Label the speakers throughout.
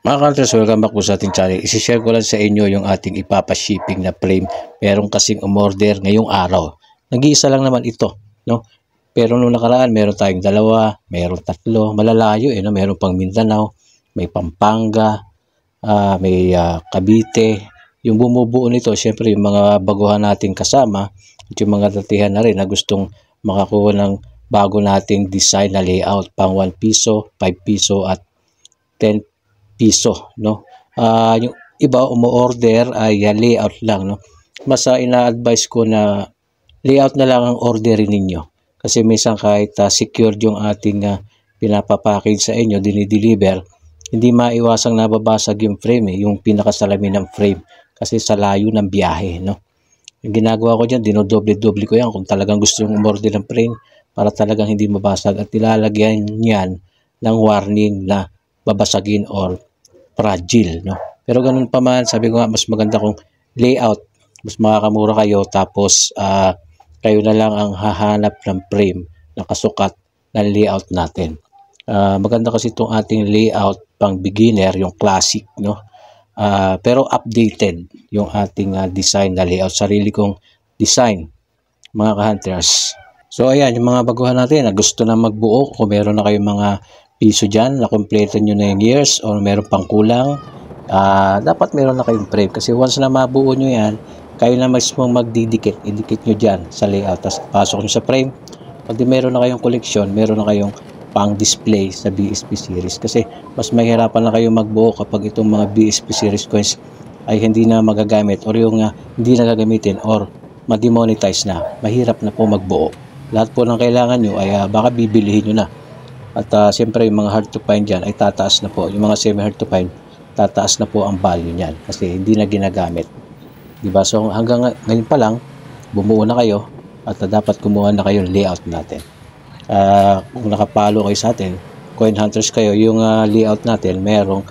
Speaker 1: Mga ka-hunters, welcome back po sa ating channel. Isishare ko lang sa inyo yung ating ipapashipping na frame. Meron kasing umorder ngayong araw. Nag-iisa lang naman ito, no? Pero nung nakaraan, meron tayong dalawa, meron tatlo, malalayo no? Meron pang Mindanao, may Pampanga, may Cavite. Yung bumubuo nito, syempre yung mga baguhan nating kasama at yung mga datihan na rin na gustong makakuha ng bago nating design na layout pang 1 piso, 5 piso at 10 piso, no? Yung iba umo-order ay layout lang, no? Mas ina-advise ko na layout na lang ang orderin ninyo. Kasi minsan kahit secured yung ating pinapapackage sa inyo, dinideliver, hindi maiwasang nababasag yung frame, yung pinakasalamin ng frame kasi sa layo ng biyahe, no? Yung ginagawa ko diyan, dinodoble-doble ko yan kung talagang gusto yung umorder ng frame para talagang hindi mabasag at ilalagyan niyan ng warning na babasagin or fragile, no? Pero ganun pa man, sabi ko nga, mas maganda kung layout, mas makakamura kayo tapos kayo na lang ang hahanap ng frame na kasukat ng layout natin. Maganda kasi itong ating layout pang beginner, yung classic, no? Pero updated yung ating design na layout, sarili kong design, mga ka-hunters. So ayan, yung mga baguhan natin na gusto na magbuo, kung meron na kayong mga piso dyan, na kompleto nyo na yung years or meron pang kulang, dapat meron na kayong frame kasi once na mabuo nyo yan, kayo na mismo magdidikit, idikit nyo dyan sa layout, tapos pasok nyo sa frame. Pag di meron na kayong collection, meron na kayong pang display sa BSP series kasi mas mahirapan na kayong magbuo kapag itong mga BSP series coins ay hindi na magagamit or yung hindi na gagamitin or ma-demonetize na, mahirap na po magbuo. Lahat po ng kailangan nyo ay baka bibilihin nyo na. At siyempre yung mga hard to find dyan ay tataas na po. Yung mga semi hard to find, tataas na po ang value niyan kasi hindi na ginagamit. Diba? So hanggang ngayon pa lang, bumuo na kayo at dapat kumuha na kayo ng layout natin. Kung nakapalo kayo sa atin, coin hunters kayo, yung layout natin merong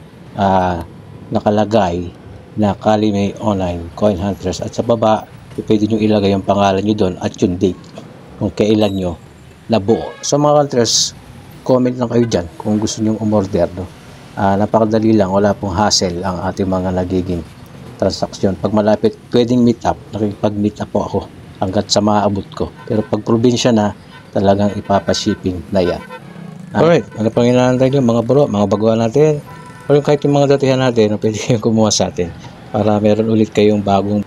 Speaker 1: nakalagay na Kalimay Online Coin Hunters at sa baba, pwede nyo ilagay yung pangalan nyo doon at yung date kung kailan nyo nabuo. So mga hunters, comment lang kayo dyan kung gusto nyo umorder, no? Napakadali lang, wala pong hassle ang ating mga nagiging transaksyon. Pag malapit, pwedeng meet up, nakipag-meet up po ako hanggat sa maaabot ko. Pero pag probinsya na, talagang ipapashipping na yan. Alright, ano pang inaantay nyo mga bro, mga baguhan natin o yung kahit yung mga datihan natin, pwede kayong kumuha sa atin para meron ulit kayong bagong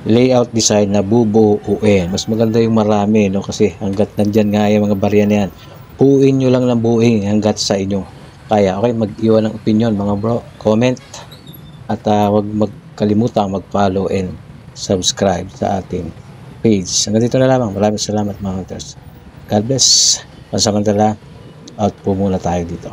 Speaker 1: layout design na bubuuin. Mas maganda yung marami, no? Kasi hanggat nandyan nga yung mga barya na yan, buuin nyo lang ng buuin hanggat sa inyo kaya. Okay, mag-iwan ng opinion mga bro, comment at huwag magkalimutan mag-follow and subscribe sa ating page. Hanggang dito na lamang. Maraming salamat mga hunters. God bless. Pansamantala, out po muna tayo dito.